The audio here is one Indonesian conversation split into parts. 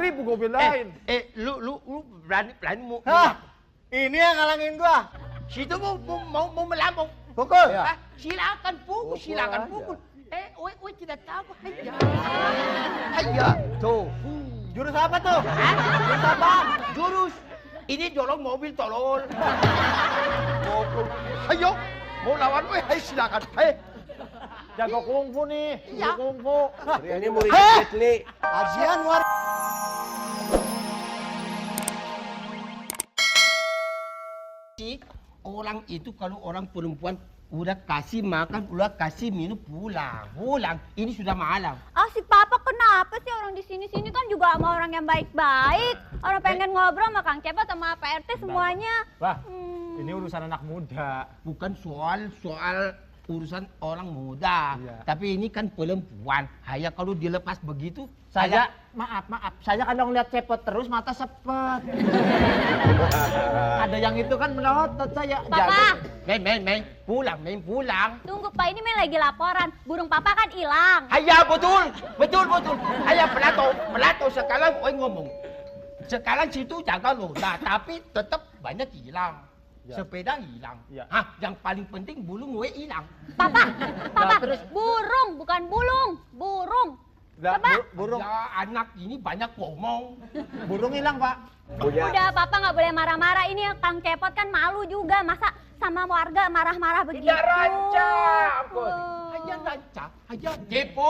ribu gue belain. Lu berani mau. Hah? Ini yang ngalangin gua. Situ mau melambung. Pukul. Ya. Silakan pukul, silakan aja. pukul. Oi tidak tahu. Hayya. Tuh. Jurus apa tuh? Jurus apa? Jurus. Ini dorong mobil tolol. Goblok. Ayo. Mau lawan gue, silakan. Jago kungfu nih. Iya. Jago kungfu. Ini murid Jet Ajian war. Orang itu kalau orang perempuan udah kasih makan, udah kasih minum pulang. Ini sudah malam. Ah, si Papa kenapa sih orang di sini kan juga sama orang yang baik-baik. Orang pengen ngobrol sama Kang Cepot sama Pak RT semuanya. Wah, ini urusan anak muda. Bukan soal urusan orang muda, Iya. tapi ini kan perempuan. Hanya kalau dilepas begitu, Saya, maaf. Saya kalau ngeliat Cepot terus mata sepet. Ada yang itu kan melotot saya. Papa, Main pulang. tunggu Pak, ini main lagi laporan. Burung Papa kan hilang. Ayah betul. Ayah pelato sekarang oi ngomong. Sekarang situ jaga lo, tapi tetap banyak hilang. Ya. Sepeda hilang. Ya. Yang paling penting bulung gue hilang. Papa, terus? burung bukan bulung, burung. Lah, Papa. burung Ya anak ini banyak ngomong. burung hilang, Pak. Udah Papa nggak boleh marah-marah. Ini Kang Cepot kan malu juga, masa sama warga marah-marah begitu. Tidak ranca, ampun. Oh. Ayah ranca. Ayah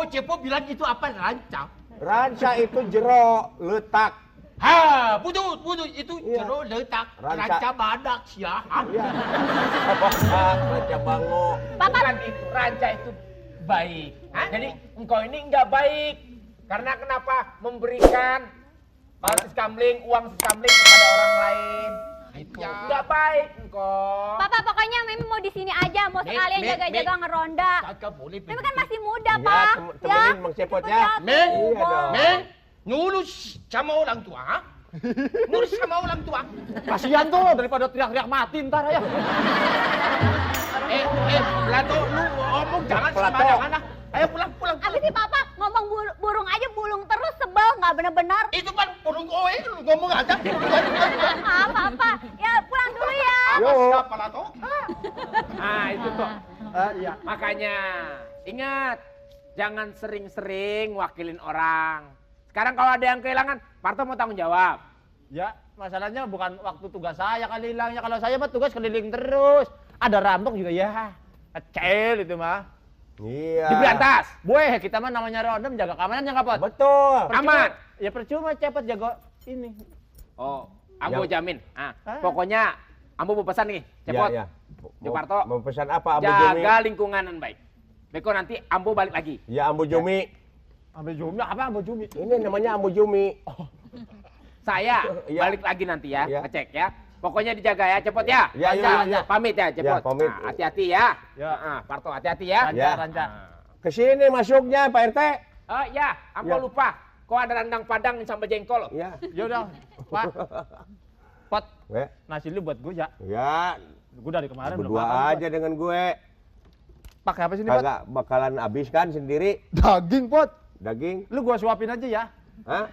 Cepo bilang itu apa ranca? Ranca itu jero letak. Ha, betul itu Iya. jero letak Ranca. ranca badak sia. Iya. Ranca bango. Papa, Bukan itu, ranca itu baik. Jadi engkau ini enggak baik. Karena kenapa? Memberikan seskamling, uang seskamling kepada orang lain. Itu enggak baik engkau. Papa pokoknya Mimi mau di sini aja, mau sekalian jaga-jaga ngeronda. Kagak boleh. Mimi kan masih muda, Iya, Pak. temenin Bang Cepot ya. Meng, Iya dong. Meng, nurus sama orang tua, ha? Nurus sama orang tua. Kasihan tuh daripada teriak-teriak mati ntar ya. Plato, lu ngomong jangan Plato. sembarangan ah. Ayo pulang. Apa sih Papa ngomong burung aja bulung terus, sebel nggak bener-bener. Itu kan burung kowe, lu ngomong aja. Ah, Papa, ya pulang dulu ya. Yuk. Plato? Nah, itu tuh. Iya. Makanya ingat, jangan sering-sering wakilin orang. Sekarang kalau ada yang kehilangan, Parto mau tanggung jawab. Ya, masalahnya bukan waktu tugas saya kali hilangnya. Kalau saya mah tugas keliling terus. Ada rampok juga ya. Kecil itu mah. Iya. Di Berantas. Boy, kita mah namanya ronda menjaga keamanan ya Kapot. Betul. Aman. Ya percuma Cepot jaga ini. Oh, Ambo Yang- jamin. Pokoknya Ambo mau pesan nih, Cepot. Iya. Jakarta. Mau pesan apa Ambu Jumi? Jaga lingkungan baik. Beko nanti Ambo balik lagi. Ya Ambu Jumi. Ambil Jumi apa Ambil Jumi? Ini namanya Ambu Jumi. Saya Iya. balik lagi nanti ya, Iya. ngecek ya. Pokoknya dijaga ya, Cepot ya. Iya, iya, Ranca, iya. Pamit ya, Cepot. Iya, pamit. Nah, hati-hati ya. Ya. Parto hati-hati ya. Ranca, Ya. ranca. Ke sini masuknya Pak RT. Oh ya, Ambo Ya. lupa. Kok ada rendang Padang sambal jengkol? Ya. Ya udah, Pak. Pot, Gue. nasi lu buat gue ya. Ya, Gue dari kemarin belum berdua makan, aja dengan gue. Pakai apa sih ini, Pot? Kagak bakalan habis kan sendiri Daging, Pot. daging. Lu gua suapin aja ya. Hah?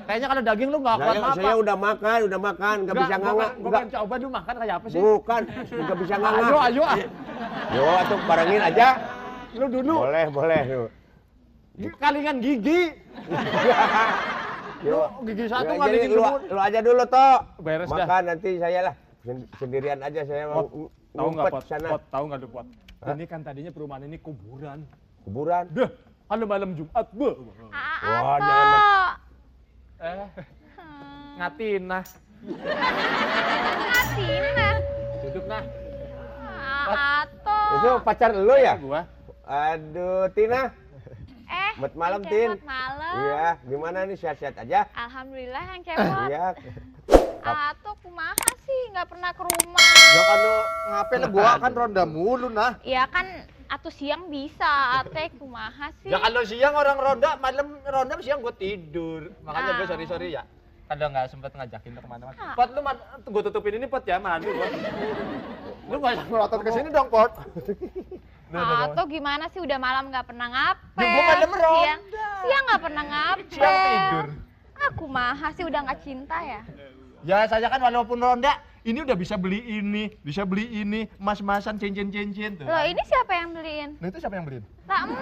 Kayaknya kalau daging lu nggak kuat Saya udah makan, nggak bisa nganga. Gua kan coba dulu makan kayak apa sih? Bukan, nggak bisa nganga. Ayo ah. Yo, atuh barengin aja. Lu dulu. Boleh. Yuk. Kalingan gigi. Yo. Gigi satu Ya, nggak jadi bikin lu, semut. lu aja dulu toh. Beres dah. Makan nanti saya lah. Sendirian aja saya mau Tahu nggak, Pot? sana. Pot, tahu nggak tuh, Pot? Ini kan tadinya perumahan ini kuburan. Kuburan. Dah, kalau malam Jumat, be. Wah, jangan Ngatin nah. Tina. Duduk nah. Ato. Itu pacar lu ya? Gua. Aduh, Tina. Selamat malam, Tin. Selamat malam. Iya, gimana nih sehat-sehat aja? Alhamdulillah Kang Cepot. Iya. Ato kumaha sih nggak pernah ke rumah. Ya kan lu ngapain gua kan ronda mulu nah. Ya kan atuh siang bisa, ate kumaha sih. Ya kalau siang orang ronda, malam ronda siang gua tidur. Makanya gua sorry ya. Kalau nggak sempet ngajakin lu kemana-mana. Pot, lu gua tutupin ini Pot ya, malu gua. Lu nggak usah Melotot ke sini dong, Pot. Atau gimana sih udah malam nggak pernah ngapel. Gua malam ronda. Siang nggak pernah ngapel. Siang tidur. Aku mah sih udah nggak cinta ya. Ya saya kan walaupun ronda, ini udah bisa beli ini, emas-emasan, cincin-cincin tuh. Loh ini siapa yang beliin? Nah itu siapa yang beliin? Lah emak.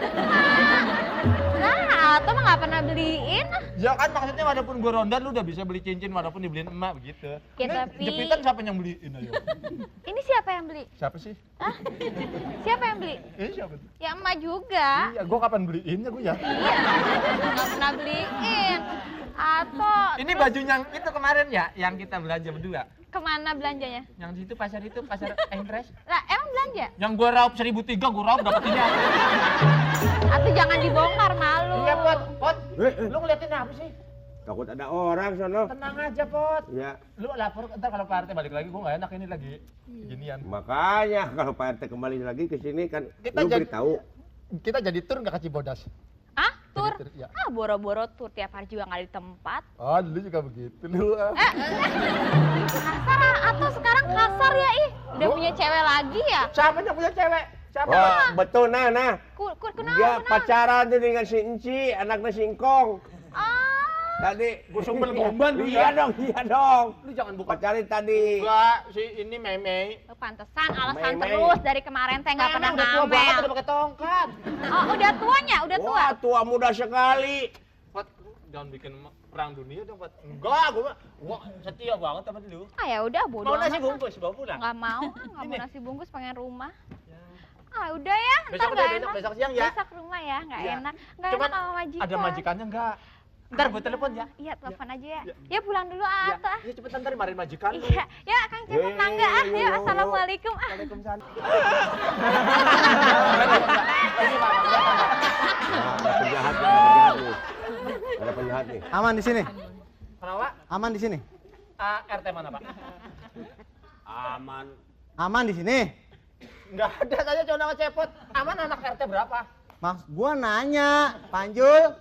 Nah, atau mah nggak pernah beliin. Ya kan maksudnya walaupun gue ronda lu udah bisa beli cincin walaupun dibeliin emak begitu. Ya, Ini tapi- jepitan siapa yang beliin ayo? Ini siapa yang beli? Siapa sih? Hah? Siapa yang beli? Ini siapa tuh? Ya emak juga. Iya, gue kapan beliinnya gue ya? Iya, nggak pernah beliin. Atau Ini baju yang itu kemarin ya, yang kita belanja berdua. kemana belanjanya? Yang di situ pasar Entres. Lah emang belanja? Yang gue raup 1.300 gue raup dapetinnya. Atau jangan dibongkar malu. Iya, Pot. Lu ngeliatin apa sih? Takut ada orang sono. Tenang aja, Pot. Ya, Lu lapor ntar kalau Pak RT balik lagi gue nggak enak ini lagi ginian. makanya kalau Pak RT kembali lagi ke sini kan Kita lu jadi- beritahu. Kita jadi tur nggak ke Cibodas? Ah, tur? Tur, iya. Ah, boro-boro tur tiap hari juga nggak di tempat. Oh dulu juga begitu lu. Kasar ah, atau sekarang kasar ya ih. Udah punya cewek lagi ya? Siapa yang punya cewek? Siapa? Oh, betul nah. Kenapa? Dia pacaran tuh dengan si Enci, anaknya si Ingkong. Ah, Tadi Gue sumpel gomban lu Iya ya. dong. Lu jangan buka. Pacarin tadi. Enggak, si ini Meme. lu pantesan alasan Mei. terus dari kemarin teh nggak pernah udah tua banget ngamel. udah pakai tongkat. Oh, udah tuanya, udah tua. Wah, tua muda sekali. Pat, lu jangan bikin perang dunia dong, Pat. Enggak, gua setia banget sama lu. Ah ya udah bodo Mau nasi amat. bungkus bawa pulang. Nggak mau, nggak mau Ini. nasi bungkus pengen rumah. Ah udah ya, ntar Besok nggak deh, enak. besok siang ya. Besok rumah ya, nggak Iya. enak. Nggak Cuman enak sama majikan. ada majikannya enggak? Ntar gue telepon ya. Iya, telepon aja ya. Iya. Ya pulang dulu Iya, Ata. iya cepetan ntar marahin majikan lu. Iya, ya Kang Cepet Yeay, tangga ah. yo, Ya, yo, assalamualaikum ah. Waalaikumsalam. Nah, ada penjahat nih. Ada penjahat nih. Aman di sini. Kenapa? Aman di sini. RT mana, Pak? Aman. Aman di sini. Enggak ada, saya cuma nama cepot. Aman anak RT berapa? Mas, gua nanya, Panjul.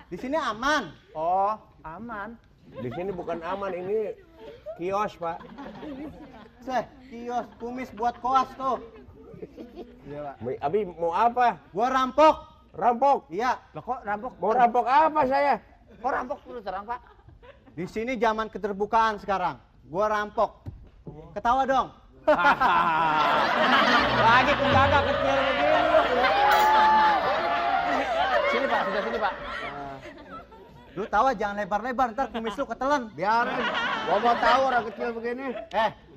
Di sini aman. Oh, aman. Di sini bukan aman, ini kios, Pak. Seh, kios kumis buat koas tuh. Abi mau apa? Gua rampok. Rampok. Iya, Loh kok rampok? Mau rampok apa saya? Kok rampok terus terang, Pak? di sini zaman keterbukaan sekarang. Gua rampok. Ketawa dong. Lagi penjaga kecil begini. Sini, Pak, sudah sini, Pak. Lu tawa jangan lebar-lebar, ntar kumis lu ketelan. Biarin. Gua mau tahu orang kecil begini.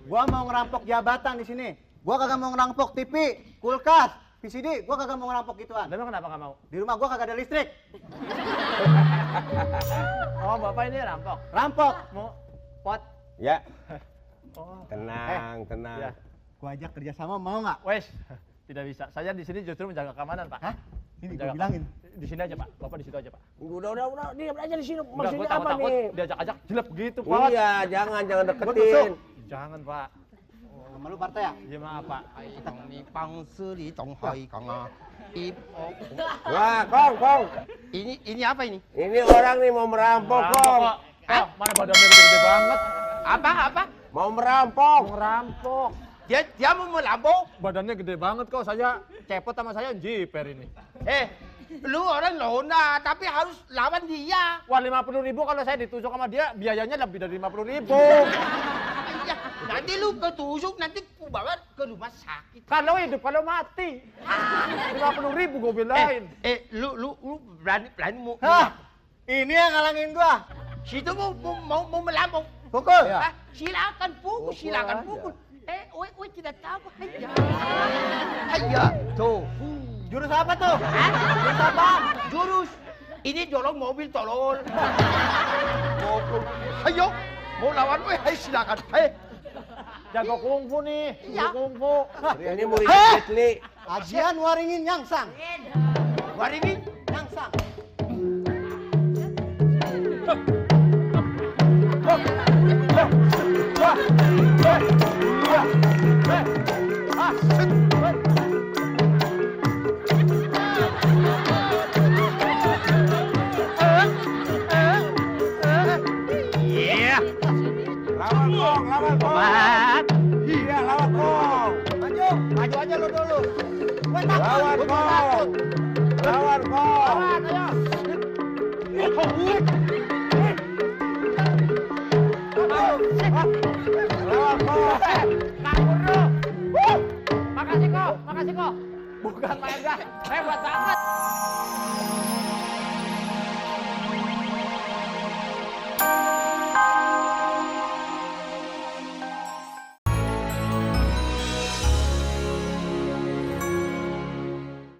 Gua mau ngerampok jabatan di sini. Gua kagak mau ngerampok TV, kulkas, VCD. Gua kagak mau ngerampok gituan. Memang kenapa nggak mau? Di rumah gua kagak ada listrik. Oh, Bapak ini rampok. Rampok. Mau pot? Ya. Oh. Tenang, tenang. Ya. Gua ajak kerjasama mau nggak? Wes, tidak bisa. Saya di sini justru menjaga keamanan, Pak. Hah? Ini Menjaga- gua bilangin. Di sini aja, Pak. Bapak di situ aja, Pak. Udah, diam aja di sini. Enggak, Maksudnya gua apa takut nih? diajak-ajak jelek gitu, Pak. Iya, jangan Gua tusuk. deketin. Jangan, Pak. Sama lu partai ya? Iya, maaf, Pak. Wah, Kong. Ini apa ini? Ini orang nih mau merampok, Kong. kok. Mana badannya gede-gede banget. Apa? Mau merampok. Ngerampok. Dia mau melampau? Badannya gede banget kok. Saya cepot sama saya jiper ini. Lu orang lona, tapi harus lawan dia. Wah, 50.000 kalau saya ditusuk sama dia, biayanya lebih dari 50.000. Iya, nanti lu ketusuk, nanti ku bawa ke rumah sakit. Kalau hidup, kalau mati. 50.000 gue belain. Lu berani mau. Hah? Ini yang ngalangin gua. Situ mau melampau. Pukul. Ya. Silakan pukul, Pukul silakan aja. pukul. Oi tidak tahu. Hayya. Tuh. Jurus apa tuh? Jurus apa? Jurus. Ini dorong mobil tolol. Ayo, mau lawan gue, hai silakan. Jago kungfu nih. Iya. Jago kungfu. Ini murid Jet Li. Ajian waringin nyangsang. Waringin. Nyangsang. Lawan Kong. Iya, lawan Kong. Maju aja lu dulu. Gua takut. Lawan Gua Kong. takut. Lawan Kong. Lawan, ayo. Kabur lu. Makasih kok. Bukan Pak Enda, hebat banget.